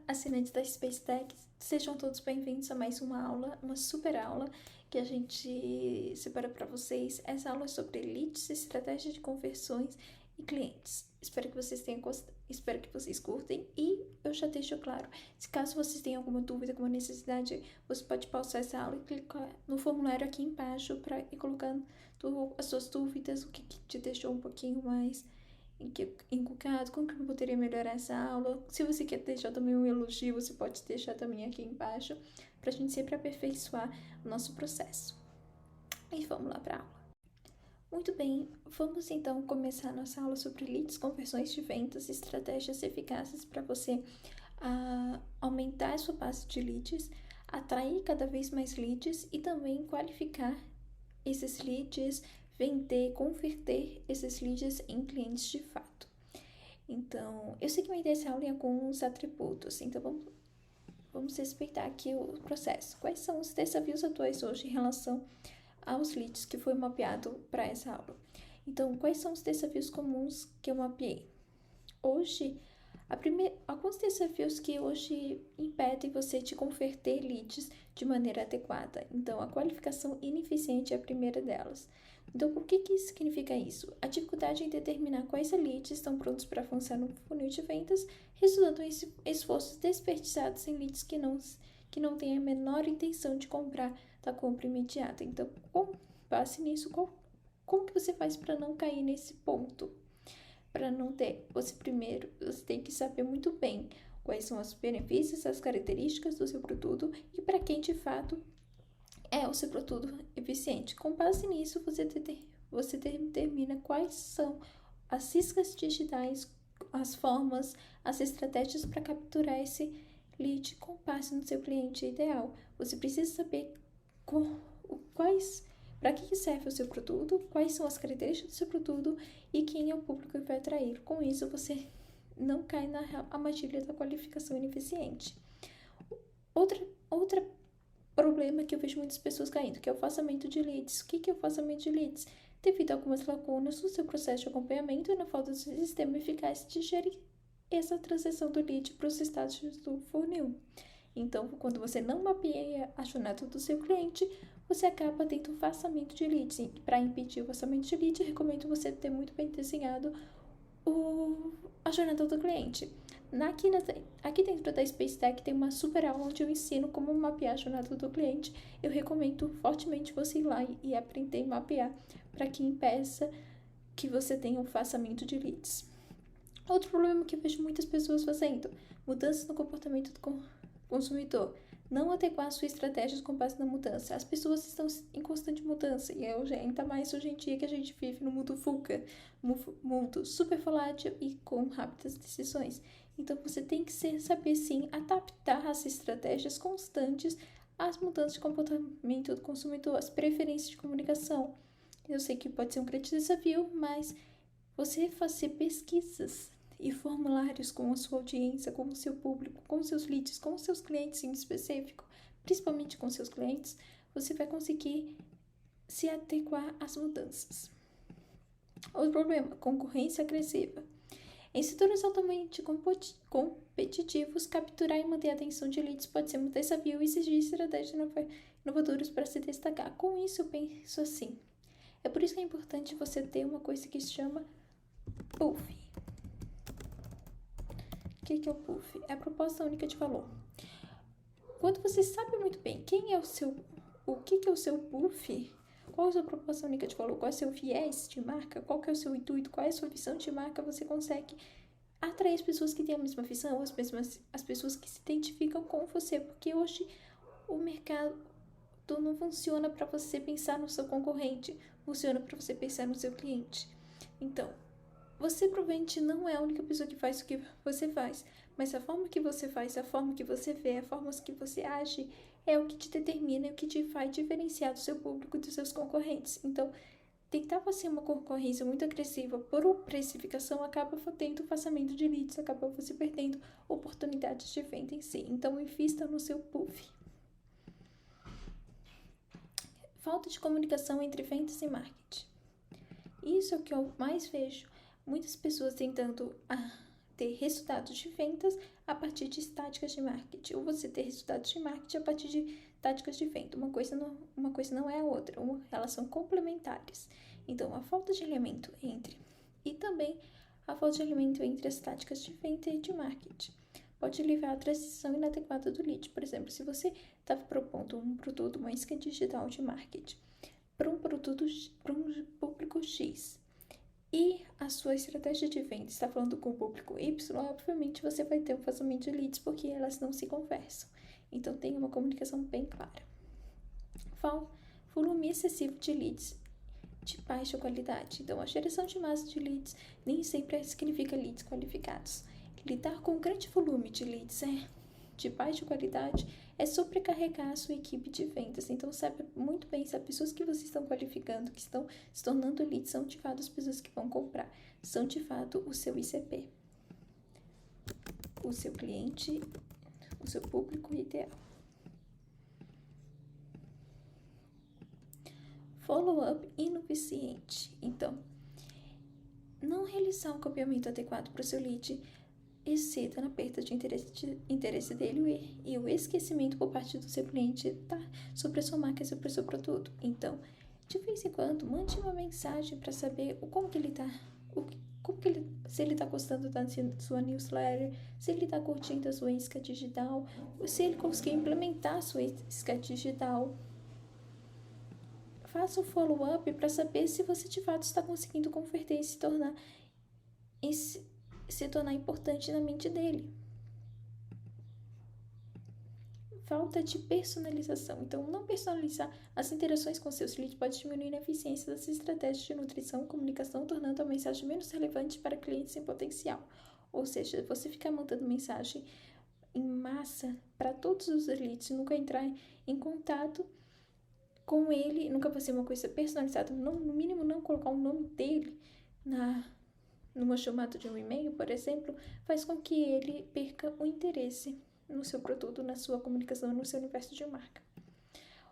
assinantes da Space Tech, sejam todos bem-vindos a mais uma aula, uma super aula que a gente separa para vocês. Essa aula é sobre leads, estratégias de conversões e clientes. Espero que vocês tenham gostado, espero que vocês curtem e eu já deixo claro, se caso vocês tenham alguma dúvida, alguma necessidade, você pode pausar essa aula e clicar no formulário aqui embaixo para ir colocando as suas dúvidas, o que te deixou um pouquinho mais encucado, como que eu poderia melhorar essa aula. Se você quer deixar também um elogio, você pode deixar também aqui embaixo, para a gente sempre aperfeiçoar o nosso processo. E vamos lá para a aula. Muito bem, vamos então começar a nossa aula sobre leads, conversões de vendas, estratégias eficazes para você aumentar a sua base de leads, atrair cada vez mais leads e também qualificar esses leads, vender, converter esses leads em clientes de fato. Então, eu segmentei essa aula em alguns atributos, então vamos respeitar aqui o processo. Quais são os desafios atuais hoje em relação aos leads que foi mapeado para essa aula? Então, quais são os desafios comuns que eu mapeei? Hoje, alguns desafios que hoje impedem você de converter leads de maneira adequada. Então, a qualificação ineficiente é a primeira delas. Então, o que significa isso? A dificuldade em determinar quais leads estão prontos para avançar no funil de vendas, resultando em esforços desperdiçados em leads que não têm a menor intenção de comprar da compra imediata. Então, com base nisso, como que você faz para não cair nesse ponto? Para não ter, você tem que saber muito bem quais são os benefícios, as características do seu produto e para quem de fato é o seu produto eficiente. Com base nisso, você determina quais são as iscas digitais, as formas, as estratégias para capturar esse lead com base no seu cliente ideal. Você precisa saber para que serve o seu produto, quais são as características do seu produto e quem é o público que vai atrair. Com isso, você não cai na armadilha da qualificação ineficiente. Outra problema que eu vejo muitas pessoas caindo, que é o afastamento de leads. O que é o afastamento de leads? Devido a algumas lacunas no seu processo de acompanhamento e na falta de sistema eficaz de gerir essa transição do lead para os estágios do funil. Então, quando você não mapeia a jornada do seu cliente, você acaba tendo um afastamento de leads. E para impedir o afastamento de leads, eu recomendo você ter muito bem desenhado a jornada do cliente. Aqui dentro da Space Tech tem uma super aula onde eu ensino como mapear a jornada do cliente. Eu recomendo fortemente você ir lá e aprender a mapear para que impeça que você tenha um afastamento de leads. Outro problema que eu vejo muitas pessoas fazendo: mudanças no comportamento do consumidor. Não adequar suas estratégias com base na mudança. As pessoas estão em constante mudança e ainda mais hoje em dia que a gente vive no mundo VUCA, mundo super volátil e com rápidas decisões. Então você tem que saber sim adaptar as estratégias constantes às mudanças de comportamento do consumidor, às preferências de comunicação. Eu sei que pode ser um grande desafio, mas você fazer pesquisas e formulários com a sua audiência, com o seu público, com os seus leads, com os seus clientes em específico, principalmente com seus clientes, você vai conseguir se adequar às mudanças. Outro problema: concorrência agressiva. Em setores altamente competitivos, capturar e manter a atenção de leads pode ser um desafio e exigir estratégias inovadoras para se destacar. Com isso, eu penso assim: é por isso que é importante você ter uma coisa que se chama PUF. O que é o PUF? É a proposta única de valor. Quando você sabe muito bem o que é o seu PUF, qual é a sua proposta única de valor, qual é o seu viés de marca, qual é o seu intuito, qual é a sua visão de marca, você consegue atrair as pessoas que têm a mesma visão, as pessoas que se identificam com você, porque hoje o mercado não funciona para você pensar no seu concorrente, funciona para você pensar no seu cliente. Então, você provavelmente não é a única pessoa que faz o que você faz, mas a forma que você faz, a forma que você vê, a forma que você age é o que te determina e o que te faz diferenciar do seu público e dos seus concorrentes. Então, tentar fazer uma concorrência muito agressiva por precificação acaba tendo afastamento de leads, acaba você perdendo oportunidades de venda em si. Então, invista no seu PUF. Falta de comunicação entre vendas e marketing. Isso é o que eu mais vejo. Muitas pessoas tentando ter resultados de vendas a partir de táticas de marketing, ou você ter resultados de marketing a partir de táticas de venda. Uma coisa não é a outra, elas são complementares. Então, a falta de alinhamento e também a falta de alinhamento entre as táticas de venda e de marketing pode levar à transição inadequada do lead. Por exemplo, se você estava propondo um produto, uma isca digital de marketing para um público X, e a sua estratégia de venda está falando com o público Y, obviamente você vai ter um vazamento de leads porque elas não se conversam. Então, tenha uma comunicação bem clara. Volume excessivo de leads de baixa qualidade. Então, a geração de massa de leads nem sempre significa leads qualificados. Lidar com um grande volume de leads de baixa qualidade é sobrecarregar a sua equipe de vendas. Então, saiba muito bem se as pessoas que vocês estão qualificando, que estão se tornando leads, são de fato as pessoas que vão comprar, são de fato o seu ICP, o seu cliente, o seu público ideal. Follow-up ineficiente. Então, não realizar um caminhamento adequado para o seu lead exceda na perda de interesse dele e o esquecimento por parte do seu cliente sobre a sua marca e sobre o seu produto. Então, de vez em quando, mande uma mensagem para saber como que ele está, se ele está gostando da sua newsletter, se ele está curtindo a sua isca digital, se ele conseguiu implementar a sua isca digital. Faça o follow-up para saber se você de fato está conseguindo converter e se tornar importante na mente dele. Falta de personalização. Então, não personalizar as interações com seus leads pode diminuir a eficiência das estratégias de nutrição e comunicação, tornando a mensagem menos relevante para clientes em potencial. Ou seja, você ficar mandando mensagem em massa para todos os leads, nunca entrar em contato com ele, nunca fazer uma coisa personalizada, no mínimo não colocar o nome dele numa chamada de um e-mail, por exemplo, faz com que ele perca o interesse no seu produto, na sua comunicação, no seu universo de marca.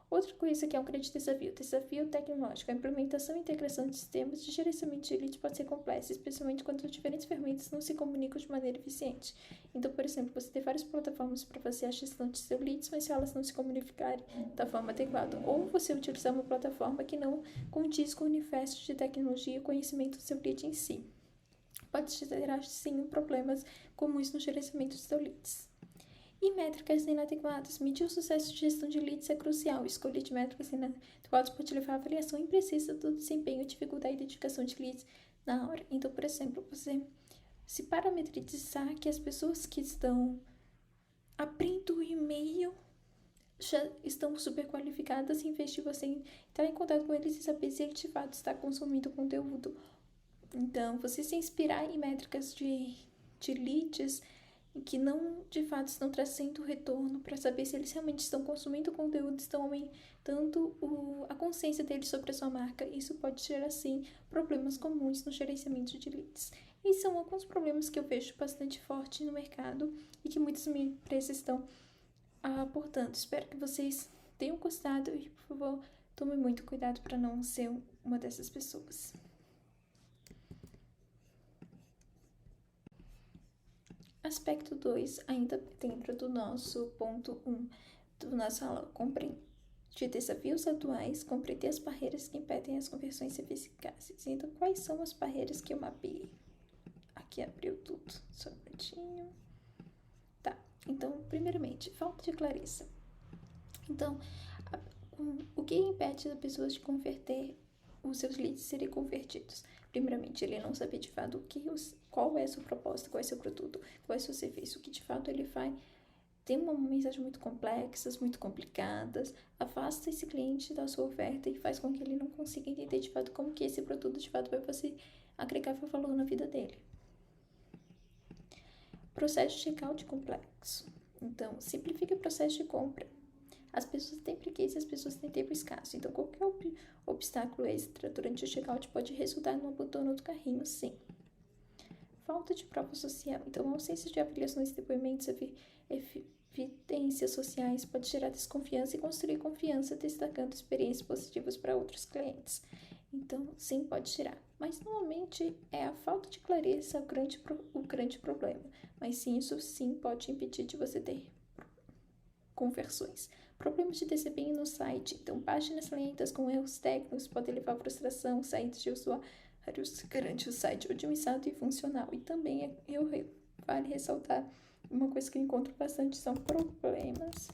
Outra coisa que é um grande desafio tecnológico. A implementação e integração de sistemas de gerenciamento de leads pode ser complexa, especialmente quando as diferentes ferramentas não se comunicam de maneira eficiente. Então, por exemplo, você tem várias plataformas para fazer a gestão de seus leads, mas se elas não se comunicarem da forma adequada, ou você utilizar uma plataforma que não condiz com o universo de tecnologia e conhecimento do seu lead em si, pode gerar, sim, problemas comuns no gerenciamento dos seus leads. E métricas inadequadas. Medir o sucesso de gestão de leads é crucial. Escolha de métricas inadequadas pode levar à avaliação imprecisa do desempenho e dificultar a identificação de leads na hora. Então, por exemplo, você se parametrizar que as pessoas que estão abrindo o e-mail já estão super qualificadas, em vez de você entrar em contato com eles e saber se ele de fato está consumindo conteúdo. Então, você se inspirar em métricas de leads que não, de fato, estão trazendo retorno para saber se eles realmente estão consumindo conteúdo, estão aumentando a consciência deles sobre a sua marca. Isso pode gerar, sim, problemas comuns no gerenciamento de leads. E são alguns problemas que eu vejo bastante forte no mercado e que muitas empresas estão abordando. Espero que vocês tenham gostado e, por favor, tome muito cuidado para não ser uma dessas pessoas. Aspecto 2, ainda dentro do nosso ponto 1, do nossa aula, de desafios atuais, compreender as barreiras que impedem as conversões eficazes. Então, quais são as barreiras que eu mapeei? Aqui abriu tudo, só um minutinho. Tá, então, primeiramente, falta de clareza. Então, o que impede as pessoas de converter os seus leads serem convertidos? Primeiramente, ele não saber de fato qual é a sua proposta, qual é o seu produto, qual é o seu serviço, o que de fato ele faz. Tem uma mensagem muito complexa, muito complicadas, afasta esse cliente da sua oferta e faz com que ele não consiga entender de fato como que esse produto de fato vai você agregar valor na vida dele. Processo de checkout complexo. Então, simplifique o processo de compra. As pessoas têm preguiça, as pessoas têm tempo escasso. Então, qualquer obstáculo extra durante o checkout pode resultar no abandono do carrinho, sim. Falta de prova social. Então, a ausência de avaliações, depoimentos, evidências sociais pode gerar desconfiança e construir confiança, destacando experiências positivas para outros clientes. Então, sim, pode gerar. mas normalmente é a falta de clareza o grande problema. Mas sim, isso sim pode impedir de você ter conversões. Problemas de desempenho no site. Então, páginas lentas com erros técnicos podem levar à frustração, saídas de usuários, garante o site otimizado e funcional. E também vale ressaltar uma coisa que eu encontro bastante são problemas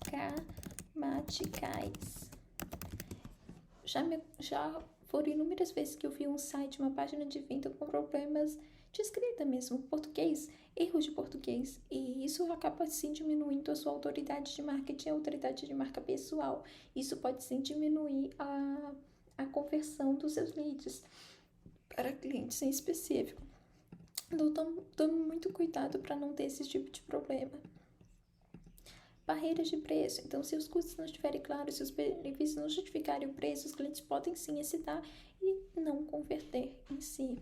gramaticais. Já foram inúmeras vezes que eu vi um site, uma página de venda com problemas de escrita mesmo, português, erros de português, e isso acaba sim diminuindo a sua autoridade de marketing, a autoridade de marca pessoal. Isso pode sim diminuir a conversão dos seus leads para clientes em específico. Então, tome muito cuidado para não ter esse tipo de problema. Barreiras de preço. Então, se os custos não estiverem claros, se os benefícios não justificarem o preço, os clientes podem sim hesitar e não converter em si.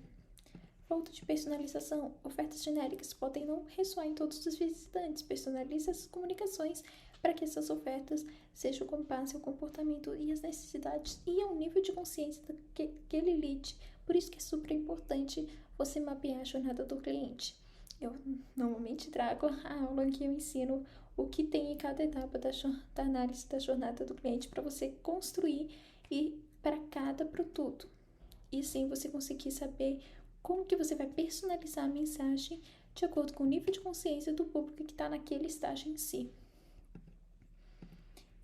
Falta de personalização. Ofertas genéricas podem não ressoar em todos os visitantes. Personalize as comunicações para que essas ofertas sejam com base ao comportamento e às necessidades e ao nível de consciência daquele lead. Por isso que é super importante você mapear a jornada do cliente. Eu normalmente trago a aula em que eu ensino o que tem em cada etapa da análise da jornada do cliente para você construir e para cada produto. E sim você conseguir saber como que você vai personalizar a mensagem de acordo com o nível de consciência do público que está naquele estágio em si.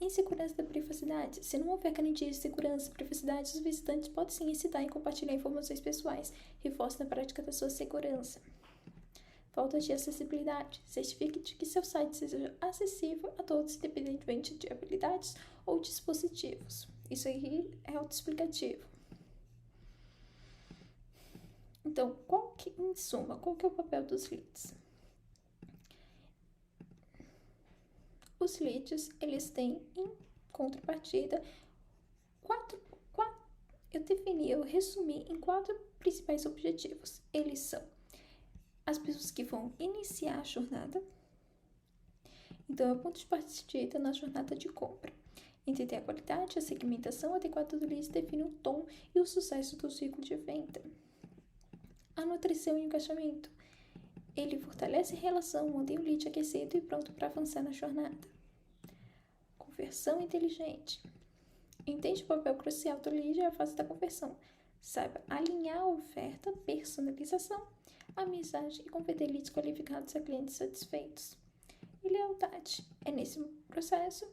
Insegurança da privacidade. Se não houver garantia de segurança e privacidade, os visitantes podem sim hesitar em compartilhar informações pessoais. Reforce na prática da sua segurança. Falta de acessibilidade. Certifique de que seu site seja acessível a todos, independentemente de habilidades ou dispositivos. Isso aí é autoexplicativo. Então, em suma, qual que é o papel dos leads? Os leads, eles têm em contrapartida eu resumi em 4 principais objetivos. Eles são as pessoas que vão iniciar a jornada. Então, é o ponto de partida na jornada de compra. Entender a qualidade, a segmentação adequada do lead define o tom e o sucesso do ciclo de venda. A nutrição e o engajamento. Ele fortalece a relação, mantém o lead aquecido e pronto para avançar na jornada. Conversão inteligente. Entende o papel crucial do lead e a fase da conversão. Saiba alinhar a oferta, personalização, a mensagem e converter leads qualificados a clientes satisfeitos. E lealdade. É nesse processo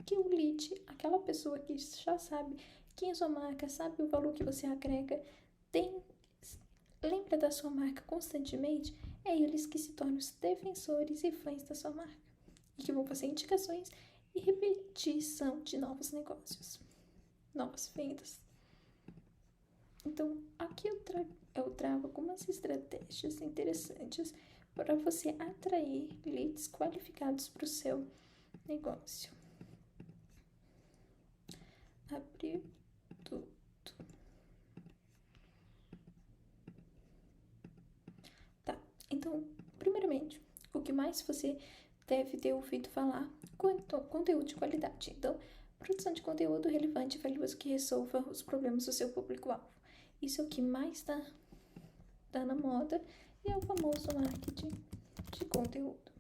que o lead, aquela pessoa que já sabe quem é sua marca, sabe o valor que você agrega, lembra da sua marca constantemente, é eles que se tornam os defensores e fãs da sua marca e que vão fazer indicações e repetição de novos negócios, novas vendas. Então, aqui eu trago algumas estratégias interessantes para você atrair leads qualificados para o seu negócio. Abrir tudo. Tá, então, primeiramente, o que mais você deve ter ouvido falar? Conteúdo de qualidade. Então, produção de conteúdo relevante e valioso que resolva os problemas do seu público-alvo. Isso é o que mais tá na moda e é o famoso marketing de conteúdo.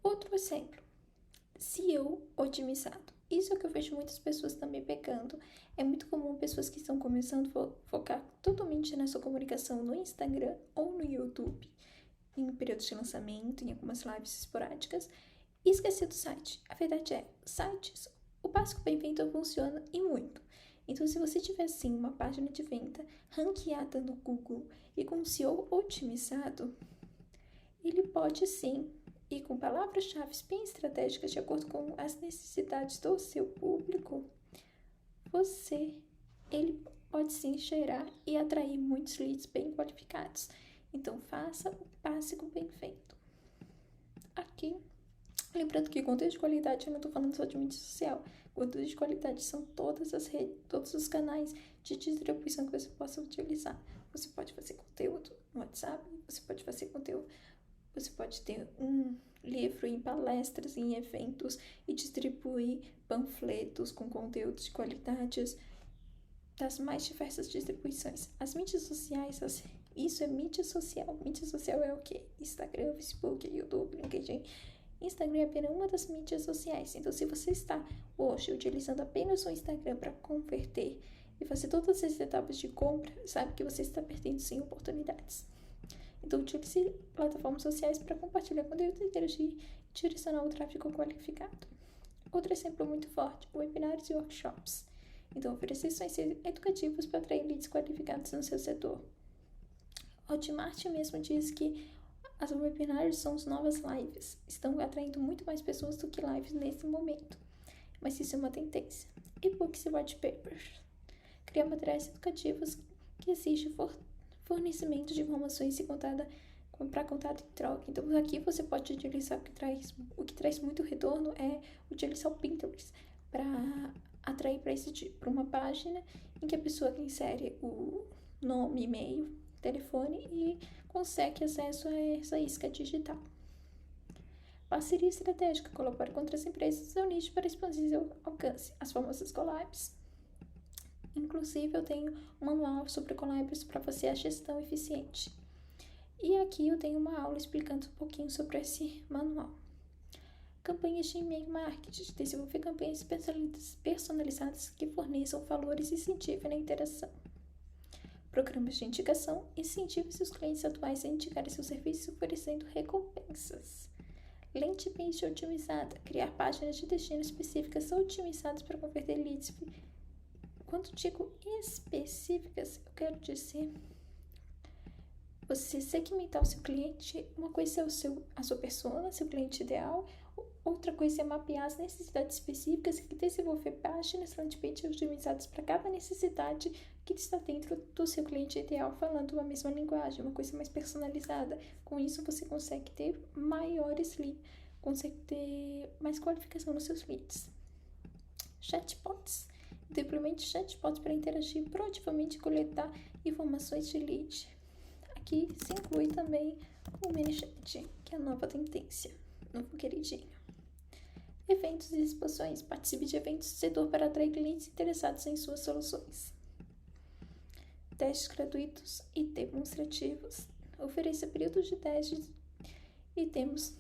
Outro exemplo, SEO otimizado. Isso é o que eu vejo muitas pessoas também pecando. É muito comum pessoas que estão começando a focar totalmente na sua comunicação no Instagram ou no YouTube, em períodos de lançamento, em algumas lives esporádicas, e esquecer do site. A verdade é, sites, o básico bem feito funciona e muito. Então, se você tiver sim uma página de venda ranqueada no Google e com SEO otimizado, ele pode sim ir com palavras-chave bem estratégicas de acordo com as necessidades do seu público. Ele pode sim gerar e atrair muitos leads bem qualificados. Então, faça o básico bem feito. Aqui, lembrando que conteúdo de qualidade, eu não estou falando só de mídia social. Conteúdo de qualidade são todas as redes, todos os canais de distribuição que você possa utilizar. Você pode fazer conteúdo no WhatsApp, você pode fazer conteúdo Você pode ter um livro em palestras, em eventos e distribuir panfletos com conteúdos de qualidades das mais diversas distribuições. As mídias sociais, isso é mídia social. Mídia social é o quê? Instagram, Facebook, YouTube, LinkedIn. Instagram é apenas uma das mídias sociais. Então, se você está hoje utilizando apenas o Instagram para converter e fazer todas as etapas de compra, sabe que você está perdendo sim oportunidades. Então, utilize plataformas sociais para compartilhar conteúdo, interagir e direcionar o tráfego qualificado. Outro exemplo muito forte, webinários e workshops. Então, oferecer sessões educativas para atrair leads qualificados no seu setor. Hotmart mesmo diz que as webinars são as novas lives. Estão atraindo muito mais pessoas do que lives nesse momento. Mas isso é uma tendência. E-books e white papers. Criar materiais educativos que exigem fornecimento de informações para contato em troca. Então, aqui você pode utilizar o que traz muito retorno é utilizar o Pinterest para atrair para uma página em que a pessoa insere o nome, e-mail, telefone e consegue acesso a essa isca digital. Parceria estratégica, colaborar com outras empresas do seu nicho para expandir seu alcance, as famosas collabs. Inclusive, eu tenho um manual sobre collabs para você a gestão eficiente. E aqui eu tenho uma aula explicando um pouquinho sobre esse manual. Campanhas de e-mail marketing, desenvolver campanhas personalizadas que forneçam valores e incentivem a interação. Programas de indicação, incentive seus clientes atuais a indicarem seu serviço oferecendo recompensas. Landing page otimizada, criar páginas de destino específicas otimizadas para converter leads. Quando digo específicas, eu quero dizer você segmentar o seu cliente. Uma coisa é a sua persona, seu cliente ideal. Outra coisa é mapear as necessidades específicas e desenvolver páginas landing pages otimizadas para cada necessidade que está dentro do seu cliente ideal, falando a mesma linguagem, uma coisa mais personalizada. Com isso, você consegue ter consegue ter mais qualificação nos seus leads. Chatbots. Então, implemente chatbots para interagir proativamente e coletar informações de lead. Aqui se inclui também o ManyChat, que é a nova tendência, novo queridinho. Eventos e exposições. Participe de eventos do setor para atrair clientes interessados em suas soluções. Testes gratuitos e demonstrativos. Ofereça períodos de testes e temos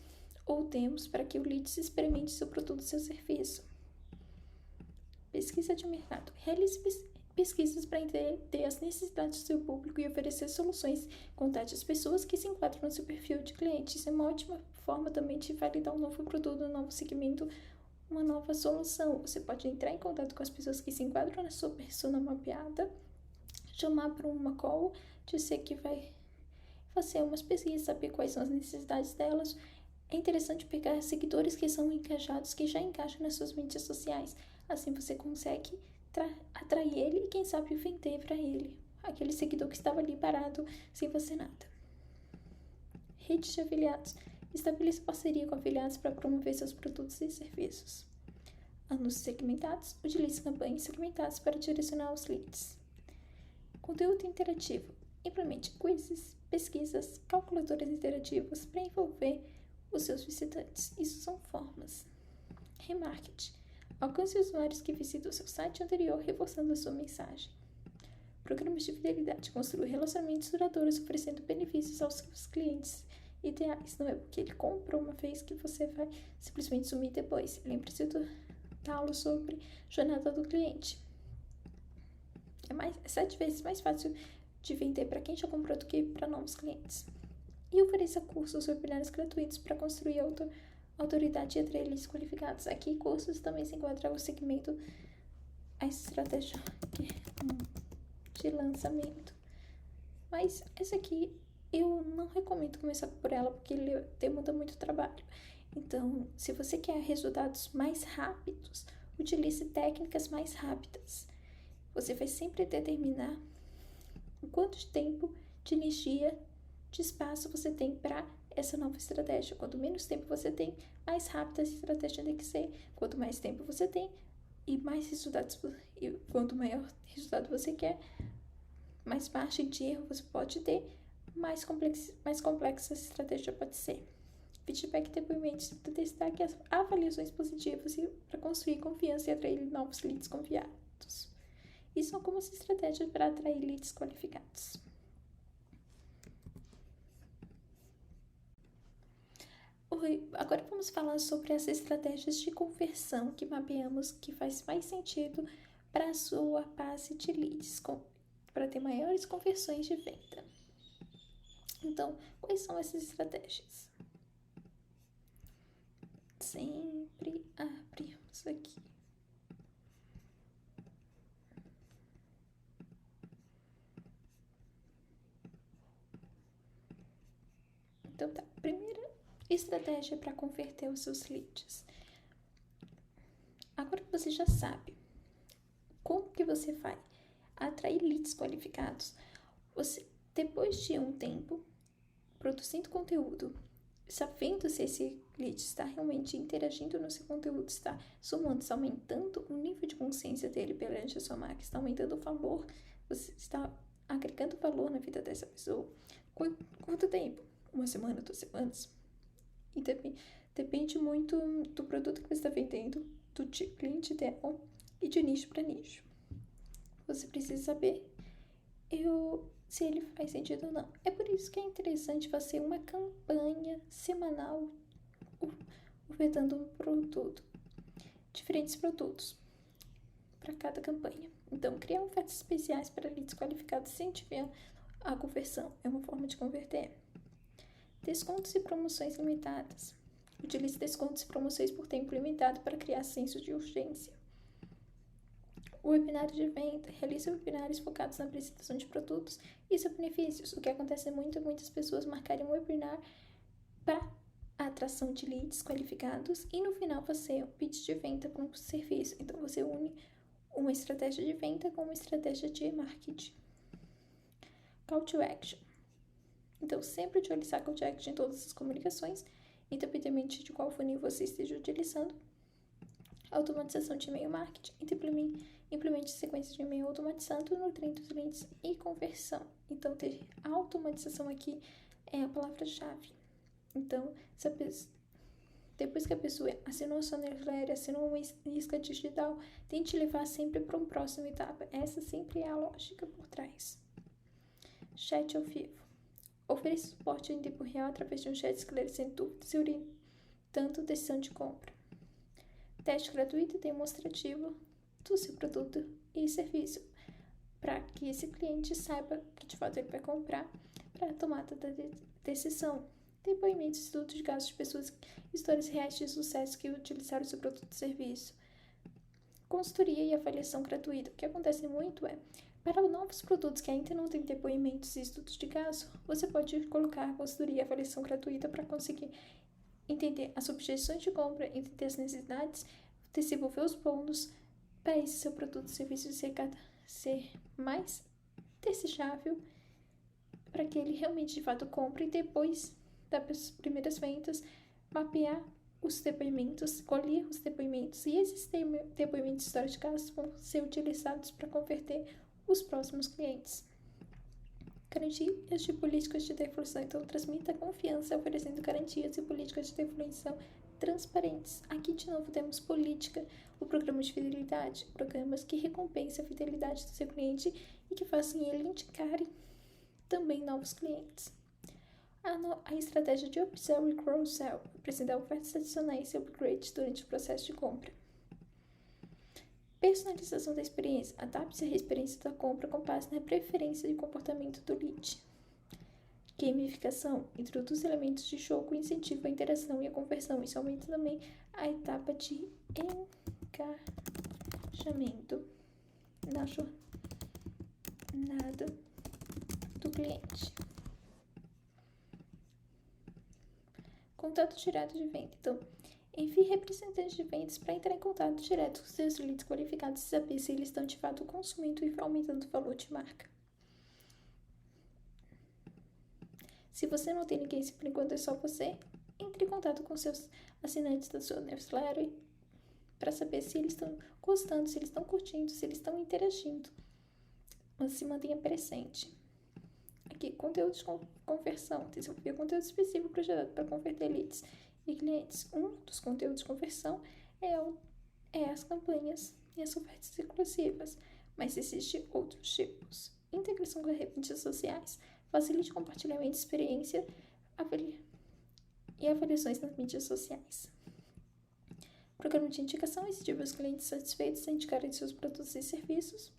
para que o lead experimente seu produto ou seu serviço. Pesquisa de mercado. Realize pesquisas para entender as necessidades do seu público e oferecer soluções. Contate as pessoas que se enquadram no seu perfil de cliente. Isso é uma ótima forma também de validar um novo produto, um novo segmento, uma nova solução. Você pode entrar em contato com as pessoas que se enquadram na sua persona mapeada, chamar para uma call, dizer que vai fazer umas pesquisas, saber quais são as necessidades delas. É interessante pegar seguidores que são engajados, que já encaixam nas suas mídias sociais. Assim você consegue atrair ele e quem sabe vender para ele aquele seguidor que estava ali parado sem fazer nada. Rede de afiliados. Estabeleça parceria com afiliados para promover seus produtos e serviços. Anúncios segmentados. Utilize campanhas segmentadas para direcionar os leads. Conteúdo interativo. Implemente quizzes, pesquisas, calculadoras interativas para envolver os seus visitantes. Isso são formas. Remarketing. Alcance usuários que visitam o seu site anterior, reforçando a sua mensagem. Programas de fidelidade. Construir relacionamentos duradouros, oferecendo benefícios aos seus clientes ideais. Não é porque ele comprou uma vez que você vai simplesmente sumir depois. Lembre-se da aula sobre jornada do cliente. É 7 vezes mais fácil de vender para quem já comprou do que para novos clientes. E ofereça cursos ou webinários gratuitos para construir autoridade e atrair leads qualificados. Aqui, cursos também se enquadram o segmento, a estratégia de lançamento. Mas essa aqui eu não recomendo começar por ela, porque ele demanda muito trabalho. Então, se você quer resultados mais rápidos, utilize técnicas mais rápidas. Você vai sempre determinar o quanto de tempo, de energia, de espaço você tem para essa nova estratégia. Quanto menos tempo você tem, mais rápida essa estratégia tem que ser. Quanto mais tempo você tem e mais resultados, quanto maior resultado você quer, mais margem de erro você pode ter, mais complexa essa estratégia pode ser. Feedback, depoimentos, destaque as avaliações positivas para construir confiança e atrair novos leads confiados. Isso são algumas estratégias para atrair leads qualificados. Agora vamos falar sobre as estratégias de conversão que mapeamos que faz mais sentido para a sua base de leads, para ter maiores conversões de venda. Então, quais são essas estratégias? Sempre abrimos aqui. Então tá, primeira estratégia para converter os seus leads. Agora que você já sabe como que você vai atrair leads qualificados, você, depois de um tempo, produzindo conteúdo, sabendo se esse lead está realmente interagindo no seu conteúdo, está somando, está aumentando o nível de consciência dele perante a sua marca, está aumentando o valor, você está agregando valor na vida dessa pessoa. Quanto tempo? 1 semana, 2 semanas? E depende muito do produto que você está vendendo, do cliente ideal e de nicho para nicho. Você precisa saber se ele faz sentido ou não. É por isso que é interessante fazer uma campanha semanal ofertando um produto, diferentes produtos para cada campanha. Então, criar ofertas especiais para leads qualificados incentivando a conversão é uma forma de converter. Descontos e promoções limitadas. Utilize descontos e promoções por tempo limitado para criar senso de urgência. O webinário de venda. Realize webinários focados na apresentação de produtos e seus benefícios. O que acontece muito é muitas pessoas marcarem um webinar para a atração de leads qualificados e no final fazer um pitch de venda para um serviço. Então, você une uma estratégia de venda com uma estratégia de marketing. Call to action. Então, sempre utilizar call to action em todas as comunicações, independente de qual funil você esteja utilizando. Automatização de e-mail marketing. Implemente sequência de e-mail automatizado, nutrindo os leads e conversão. Então, ter automatização aqui é a palavra-chave. Então, depois que a pessoa assinou a sua newsletter, assinou uma isca digital, tente levar sempre para uma próxima etapa. Essa sempre é a lógica por trás. Chat ao vivo. Ofereça suporte em tempo real através de um chat esclarecendo dúvidas e orientando decisão de compra. Teste gratuito e demonstrativo do seu produto e serviço para que esse cliente saiba que de fato ele vai comprar para a tomada da decisão. Depoimentos, estudos de casos de pessoas, histórias reais de sucesso que utilizaram o seu produto ou serviço. Consultoria e avaliação gratuita. O que acontece muito é, para novos produtos que ainda não têm depoimentos e estudos de caso, você pode colocar consultoria e avaliação gratuita para conseguir entender as objeções de compra, entender as necessidades, desenvolver os bônus para esse seu produto ou serviço ser mais desejável para que ele realmente de fato compre e depois das primeiras vendas mapear os depoimentos, colher os depoimentos e esses depoimentos históricos vão ser utilizados para converter os próximos clientes. Garantias de políticas de deflação. Então, transmita confiança oferecendo garantias e políticas de deflação transparentes. Aqui, de novo, temos política, o programa de fidelidade, programas que recompensam a fidelidade do seu cliente e que façam ele indicar também novos clientes. A estratégia de upsell e cross-sell, apresentar ofertas adicionais e upgrades durante o processo de compra. Personalização da experiência. Adapte-se à experiência da compra com base na preferência e comportamento do lead. Gamificação. Introduz elementos de jogo e incentiva a interação e a conversão. Isso aumenta também a etapa de engajamento na jornada do cliente. Contato direto de venda. Então, envie representantes de vendas para entrar em contato direto com seus leads qualificados e saber se eles estão de fato consumindo e aumentando o valor de marca. Se você não tem ninguém, se por enquanto é só você, entre em contato com seus assinantes da sua newsletter para saber se eles estão gostando, se eles estão curtindo, se eles estão interagindo. Mas se mantenha presente. Aqui, conteúdos de conversão, desenvolver conteúdo específico projetado para converter leads e clientes. Um dos conteúdos de conversão é as campanhas e as ofertas exclusivas, mas existem outros tipos. Integração com as mídias sociais. Facilite compartilhamento de experiência e avaliações nas mídias sociais. Programa de indicação incentiva os clientes satisfeitos a indicarem seus produtos e serviços.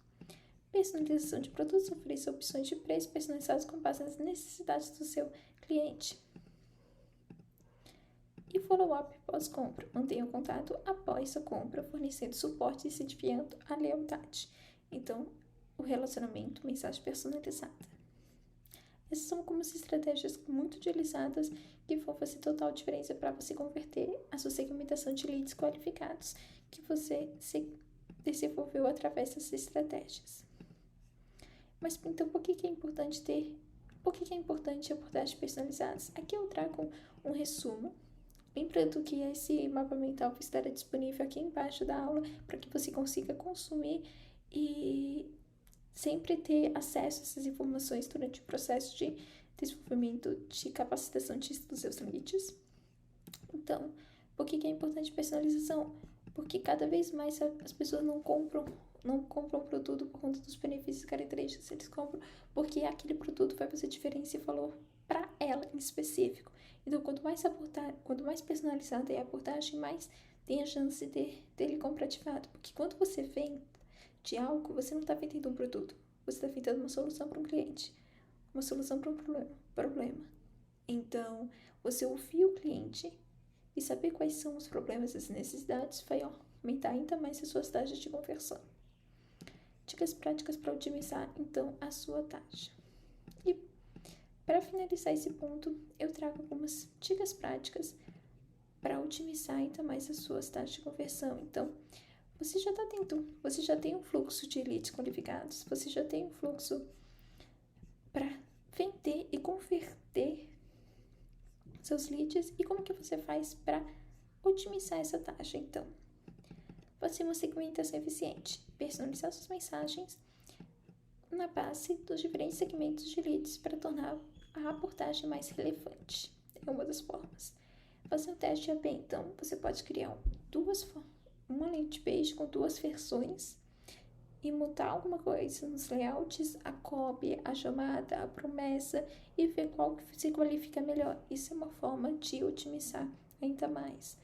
Personalização de produtos. Ofereça opções de preço personalizadas com base nas necessidades do seu cliente. E follow-up pós-compra. Mantenha o contato após a compra, fornecendo suporte e incentivando a lealdade. Então, o relacionamento, mensagem personalizada. Essas são algumas estratégias muito utilizadas que vão fazer total diferença para você converter a sua segmentação de leads qualificados que você desenvolveu através dessas estratégias. Mas então, por que é importante abordagens personalizadas? Aqui eu trago um resumo. Lembrando que esse mapa mental estará disponível aqui embaixo da aula para que você consiga consumir e sempre ter acesso a essas informações durante o processo de desenvolvimento de capacitação dos seus leads. Então, por que é importante personalização? Porque cada vez mais as pessoas não compram o produto por conta dos benefícios e características, eles compram porque aquele produto vai fazer diferença e valor para ela em específico. Então, quanto mais personalizada é a abordagem, mais tem a chance dele comprar de fato. Porque quando você vende algo, você não está vendendo um produto, você está vendendo uma solução para um cliente, uma solução para um problema. Então, você ouvir o cliente e saber quais são os problemas e as necessidades vai aumentar ainda mais as suas taxas de conversão. Dicas práticas para otimizar, então, a sua taxa. E, para finalizar esse ponto, eu trago algumas dicas práticas para otimizar ainda mais as suas taxas de conversão. Então, você já tem um fluxo de leads qualificados, você já tem um fluxo para vender e converter seus leads. E como que você faz para otimizar essa taxa? Então, fazer uma segmentação eficiente, personalizar suas mensagens na base dos diferentes segmentos de leads para tornar a abordagem mais relevante. É uma das formas. Fazer um teste de AB. Então, você pode criar uma landing page com 2 versões e mudar alguma coisa nos layouts, a copy, a chamada, a promessa e ver qual que se qualifica melhor. Isso é uma forma de otimizar ainda mais.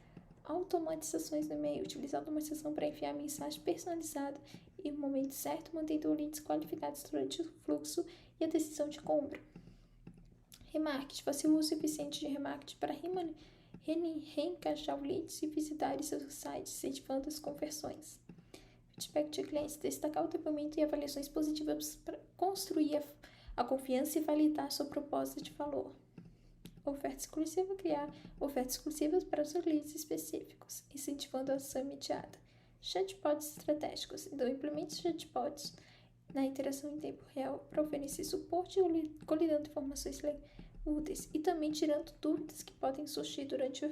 Automatizações no e-mail. Utilizar a automatização para enviar mensagem personalizada e no momento certo, mantendo leads qualificados durante o fluxo e a decisão de compra. Remarketing. Fazer o uso eficiente de remarketing para reencaixar o leads e visitar seus sites, incentivando as conversões. Feedback de clientes. Destacar o depoimento e avaliações positivas para construir a confiança e validar sua proposta de valor. Oferta exclusiva. Criar ofertas exclusivas para os leads específicos, incentivando a ação imediata. Chatbots estratégicos. Então, implemente chatbots na interação em tempo real para oferecer suporte e coletando informações úteis e também tirando dúvidas que podem surgir durante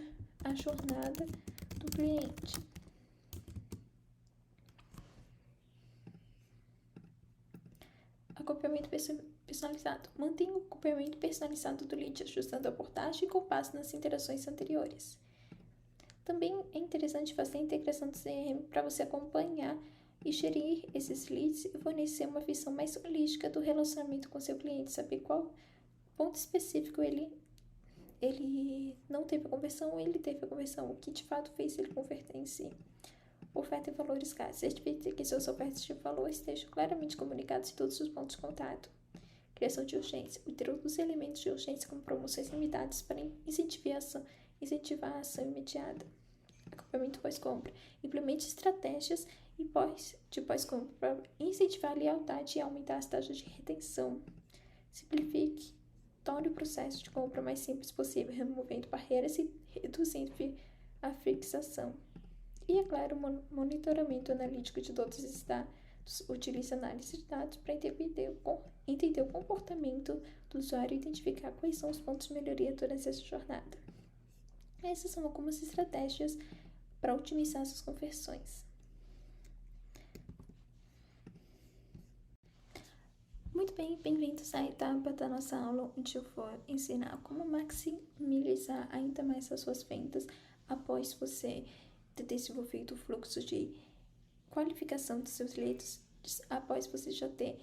a jornada do cliente. Acompanhamento personalizado. Mantenha o acompanhamento personalizado do lead, ajustando a abordagem com base nas interações anteriores. Também é interessante fazer a integração do CRM para você acompanhar e gerir esses leads e fornecer uma visão mais holística do relacionamento com seu cliente, saber qual ponto específico ele não teve a conversão ou ele teve a conversão, o que de fato fez ele converter em si. Oferta e valores caros. Certifique que suas ofertas de valor estejam claramente comunicadas em todos os pontos de contato. Criação de urgência. Introduz elementos de urgência como promoções limitadas para incentivar a ação imediata. Acompanhamento pós-compra. Implemente estratégias de pós-compra para incentivar a lealdade e aumentar as taxas de retenção. Simplifique. Torne o processo de compra mais simples possível, removendo barreiras e reduzindo a fixação. E, é claro, monitoramento analítico de todos esses dados. Utilize análise de dados para entender o comportamento do usuário e identificar quais são os pontos de melhoria durante essa jornada. Essas são algumas estratégias para otimizar suas conversões. Muito bem, bem-vindos à etapa da nossa aula onde eu vou ensinar como maximizar ainda mais as suas vendas após você ter desenvolvido o fluxo de qualificação dos seus leads, após você já ter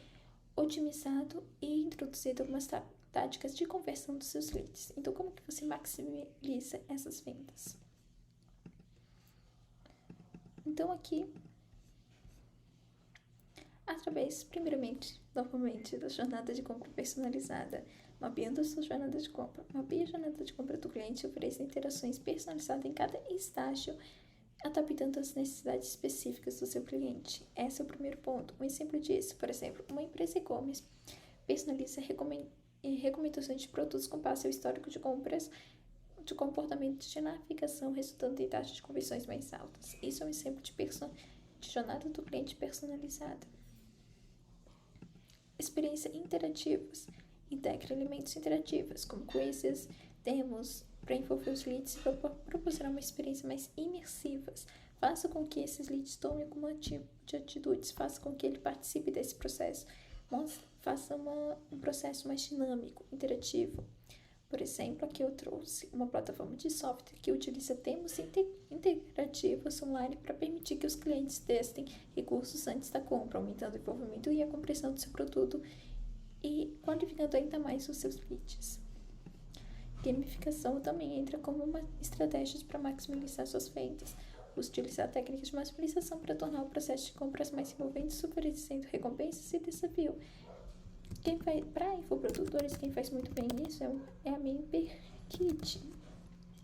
otimizado e introduzido algumas táticas de conversão dos seus leads. Então, como que você maximiza essas vendas? Então, aqui através, primeiramente, novamente, da jornada de compra personalizada, mapeando a sua jornada de compra. Mapeie a jornada de compra do cliente e ofereça interações personalizadas em cada estágio, adaptando às necessidades específicas do seu cliente. Esse é o primeiro ponto. Um exemplo disso, por exemplo, uma empresa e-commerce personaliza recomendações de produtos com base ao histórico de compras, de comportamento de navegação, resultando em taxas de conversões mais altas. Isso é um exemplo de jornada do cliente personalizada. Experiência interativas. Integre elementos interativos, como quizzes, demos, para envolver os leads e proporcionar uma experiência mais imersiva. Faça com que esses leads tomem algum tipo de atitudes, faça com que ele participe desse processo. Faça um processo mais dinâmico, interativo. Por exemplo, aqui eu trouxe uma plataforma de software que utiliza termos interativos online para permitir que os clientes testem recursos antes da compra, aumentando o envolvimento e a compreensão do seu produto e qualificando ainda mais os seus leads. Gamificação também entra como uma estratégia para maximizar suas vendas. Utilizar técnicas de maximização para tornar o processo de compras mais envolvente, oferecendo recompensas e desafio. Para infoprodutores, quem faz muito bem isso é a MemberKit,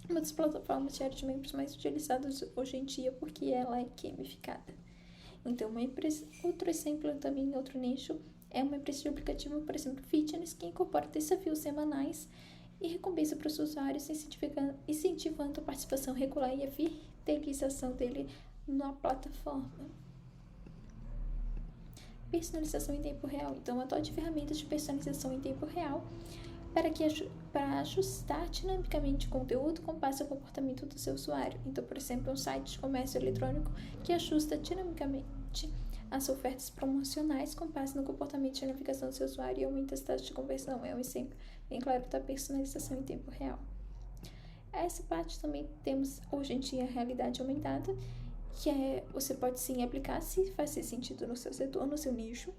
uma das plataformas de área de membros mais utilizadas hoje em dia porque ela é gamificada. Então, outro exemplo também, outro nicho, é uma empresa de aplicativo, por exemplo, fitness, que incorpora desafios semanais e recompensa para os usuários, incentivando a participação regular e a fidelização dele na plataforma. Personalização em tempo real. Então, adote ferramentas de personalização em tempo real para ajustar dinamicamente o conteúdo com base ao comportamento do seu usuário. Então, por exemplo, um site de comércio eletrônico que ajusta dinamicamente as ofertas promocionais com base no comportamento de navegação do seu usuário e aumenta as taxas de conversão. É um exemplo bem claro da personalização em tempo real. Essa parte também temos hoje em dia a realidade aumentada, que você pode sim aplicar se fazer sentido no seu setor, no seu nicho.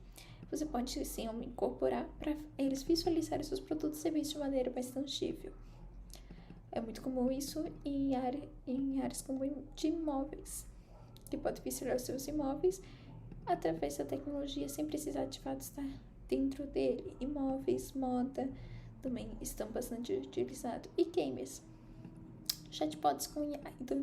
Você pode sim incorporar para eles visualizarem seus produtos e serviços de maneira mais tangível. É muito comum isso em áreas como de imóveis, que pode visualizar seus imóveis através da tecnologia sem precisar de fato estar dentro dele. Imóveis, moda, também estão bastante utilizados. E gamers. Chatbots com IA. Então,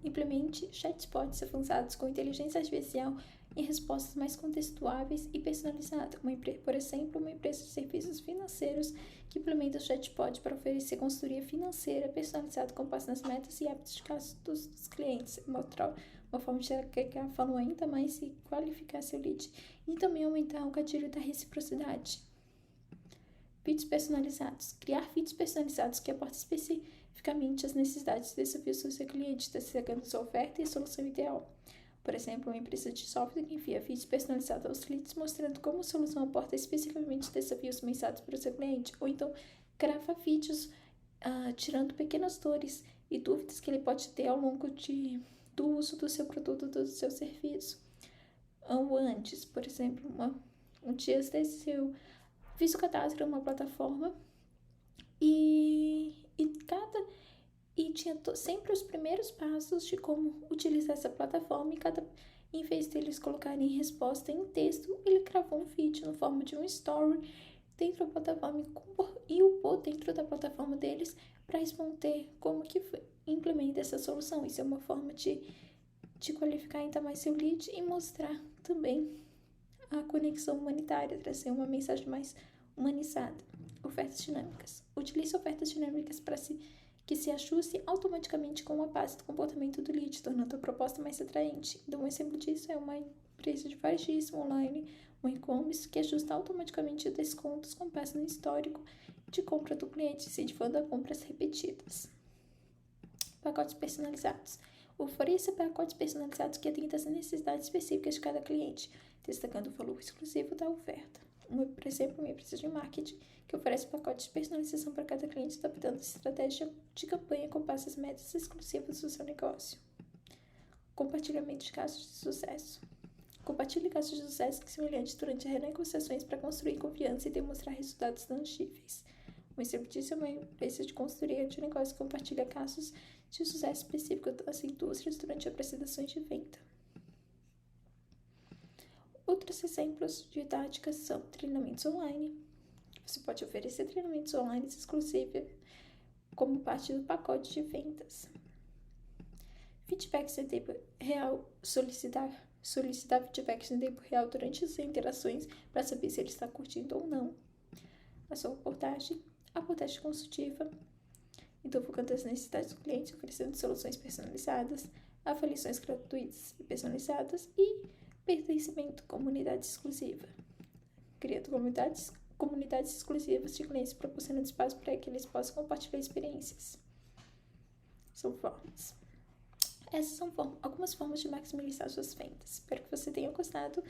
implemente chatbots avançados com inteligência artificial em respostas mais contextuáveis e personalizadas. Por exemplo, uma empresa de serviços financeiros que implementa o chatbot para oferecer consultoria financeira personalizada com base nas metas e hábitos de caso dos clientes. Uma forma de agregar valor ainda mais e qualificar seu lead. E também aumentar o gatilho da reciprocidade. Feeds personalizados. Criar feeds personalizados que aportam especificamente as necessidades e desafios do seu cliente, destacando sua oferta e a solução ideal. Por exemplo, uma empresa de software que envia feeds personalizados aos leads, mostrando como a solução aporta especificamente desafios pensados para o seu cliente. Ou então, grava vídeos tirando pequenas dores e dúvidas que ele pode ter ao longo do uso do seu produto, do seu serviço. Ou antes, por exemplo, um dia desses eu fiz o cadastro em uma plataforma e tinha sempre os primeiros passos de como utilizar essa plataforma em vez deles colocarem resposta em texto, ele gravou um vídeo na forma de um story dentro da plataforma e upou dentro da plataforma deles para responder como que implementa essa solução. Isso é uma forma de qualificar ainda mais seu lead e mostrar também a conexão humanitária, trazer uma mensagem mais humanizada. Ofertas dinâmicas. Utilize ofertas dinâmicas que se ajustem automaticamente com a base do comportamento do lead, tornando a proposta mais atraente. Então, um exemplo disso é uma empresa de varejismo online, um e-commerce que ajusta automaticamente descontos com base no histórico de compra do cliente, incentivando a compras repetidas. Pacotes personalizados. Ofereça pacotes personalizados que atendam às necessidades específicas de cada cliente, destacando o valor exclusivo da oferta. Por exemplo, uma empresa de marketing que oferece pacotes de personalização para cada cliente, adaptando a estratégia de campanha com base nas metas exclusivas do seu negócio. Compartilhamento de casos de sucesso. Compartilhe casos de sucesso semelhantes durante as renegociações para construir confiança e demonstrar resultados tangíveis. Um exemplo disso é uma empresa de consultoria de negócio que compartilha casos de sucesso específicos das indústrias durante apresentações de venda. Outros exemplos de táticas são treinamentos online. Você pode oferecer treinamentos online exclusivos como parte do pacote de vendas. Feedbacks em tempo real. Solicitar feedbacks em tempo real durante as interações para saber se ele está curtindo ou não a sua abordagem. Abordagem consultiva. Então, focando as necessidades do cliente, oferecendo soluções personalizadas, avaliações gratuitas e personalizadas e pertencimento, comunidade exclusiva. Criando comunidades exclusivas de clientes, proporcionando espaço para que eles possam compartilhar experiências. São formas. Essas são algumas formas de maximizar suas vendas. Espero que você tenha gostado.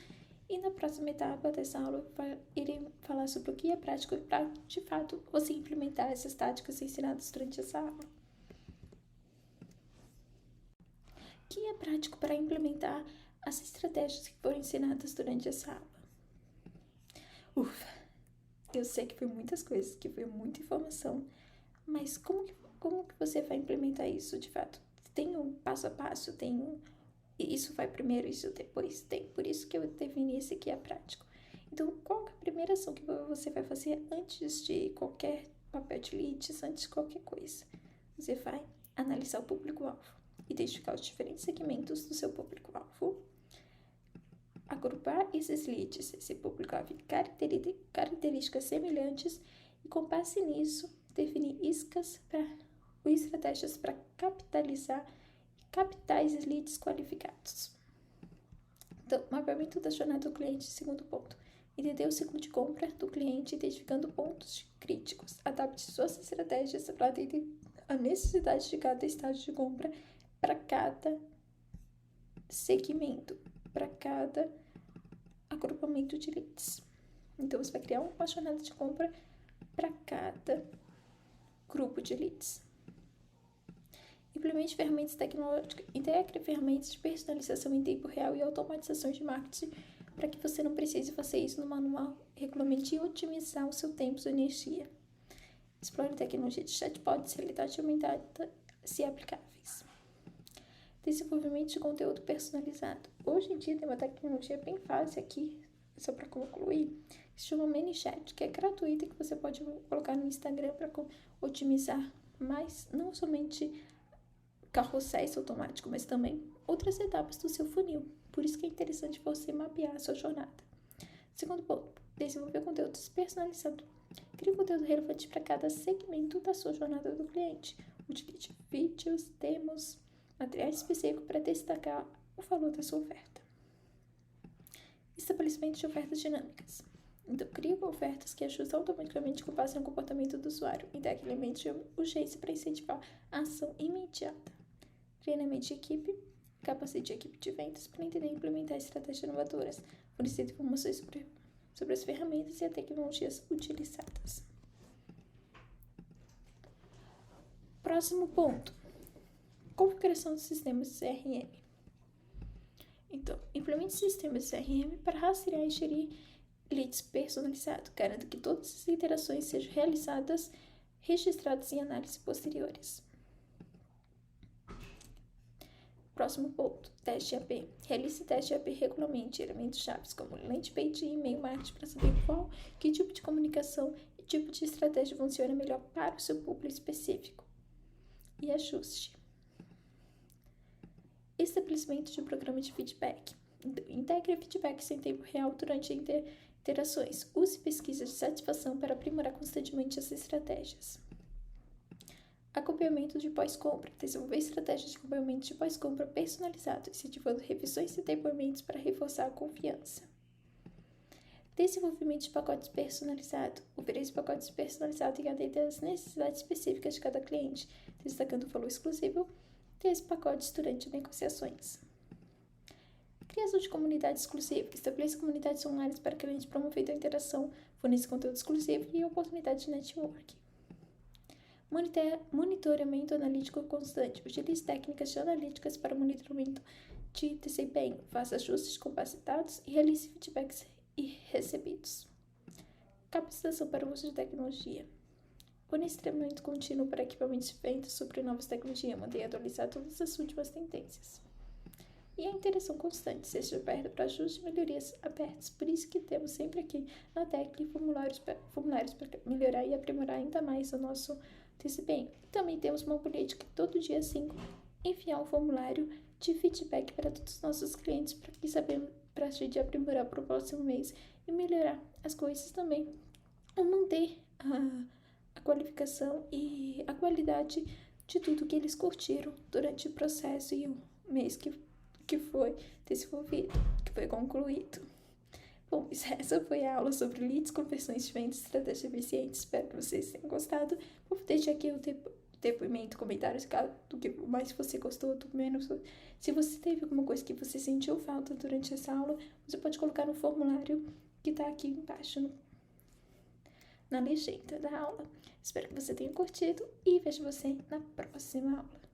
E na próxima etapa dessa aula, irei falar sobre o que é prático para, de fato, você implementar essas táticas ensinadas durante essa aula. O que é prático para implementar as estratégias que foram ensinadas durante essa aula? Eu sei que foi muitas coisas, que foi muita informação, mas como que você vai implementar isso de fato? Tem um passo a passo, isso vai primeiro, isso depois, por isso que eu defini esse aqui é prático. Então, qual é a primeira ação que você vai fazer antes de qualquer papel de leads, antes de qualquer coisa? Você vai analisar o público-alvo, identificar os diferentes segmentos do seu público-alvo, agrupar esses leads, esse público-alvo em características semelhantes e, com base nisso, definir estratégias para captar esses leads qualificados. Então, mapeamento da jornada do cliente, segundo ponto. Entender o ciclo de compra do cliente, identificando pontos críticos. Adapte suas estratégias para atender a necessidade de cada estágio de compra para cada segmento, para cada agrupamento de leads. Então, você vai criar uma jornada de compra para cada grupo de leads. Implemente ferramentas tecnológicas, integre ferramentas de personalização em tempo real e automatização de marketing para que você não precise fazer isso no manual. Regulamente e otimizar o seu tempo e energia. Explore tecnologia de chatbots, realidade aumentada, se aplicáveis. Desenvolvimento de conteúdo personalizado. Hoje em dia tem uma tecnologia bem fácil aqui, só para concluir, que se chama ManyChat, que é gratuita e que você pode colocar no Instagram para otimizar mais, não somente carrosséis automáticos, mas também outras etapas do seu funil. Por isso que é interessante você mapear a sua jornada. Segundo ponto, desenvolver conteúdos personalizados. Crie conteúdo relevante para cada segmento da sua jornada do cliente. Utilize vídeos, demos, materiais específicos para destacar o valor da sua oferta. Estabelecimento de ofertas dinâmicas. Então, crie ofertas que ajustam automaticamente com base no comportamento do usuário e dê aquele elemento de urgência para incentivar a ação imediata. Treinamento de equipe. Capacite a equipe de vendas para entender e implementar estratégias inovadoras, fornecendo informações sobre as ferramentas e as tecnologias utilizadas. Próximo ponto. Configuração dos sistemas de CRM. Então, implemente sistemas de CRM para rastrear e gerir leads personalizados. Garanta que todas as interações sejam registradas em análises posteriores. Próximo ponto, teste AB. Realize teste AB regularmente, elementos chaves como landing page e e-mail marketing para saber que tipo de comunicação e tipo de estratégia funciona melhor para o seu público específico. E ajuste. Estabelecimento de programa de feedback. Integre feedbacks em tempo real durante interações. Use pesquisas de satisfação para aprimorar constantemente as estratégias. Acompanhamento de pós-compra. Desenvolver estratégias de acompanhamento de pós-compra personalizado, incentivando revisões e depoimentos para reforçar a confiança. Desenvolvimento de pacotes personalizados. Ofereça pacotes personalizados e atender às necessidades específicas de cada cliente, destacando o valor exclusivo desses pacotes durante negociações. Criação de comunidade exclusiva. Estabeleça comunidades online para clientes promovendo a interação, forneça conteúdo exclusivo e oportunidade de network. Monitoramento analítico constante. Utilize técnicas de analíticas para monitoramento de desempenho. Faça ajustes com base em dados e realize feedbacks recebidos. Capacitação para o uso de tecnologia. Monitoramento contínuo para equipamentos de venda sobre novas tecnologias. Mantenha atualizado todas as últimas tendências. E a interação constante, seja aberta para ajustes e melhorias abertas. Por isso que temos sempre aqui na Tecli formulários para melhorar e aprimorar ainda mais o nosso desempenho. E também temos uma política que todo dia 5 enviar um formulário de feedback para todos os nossos clientes para que sabemos para a gente aprimorar para o próximo mês e melhorar as coisas também. Ou manter a qualificação e a qualidade de tudo que eles curtiram durante o processo e o mês que foi desenvolvido, que foi concluído. Bom, essa foi a aula sobre leads, conversões de vendas, estratégia eficiente. Espero que vocês tenham gostado. Vou deixar aqui o depoimento, comentários do que mais você gostou, do menos. Se você teve alguma coisa que você sentiu falta durante essa aula, você pode colocar no formulário que está aqui embaixo na legenda da aula. Espero que você tenha curtido e vejo você na próxima aula.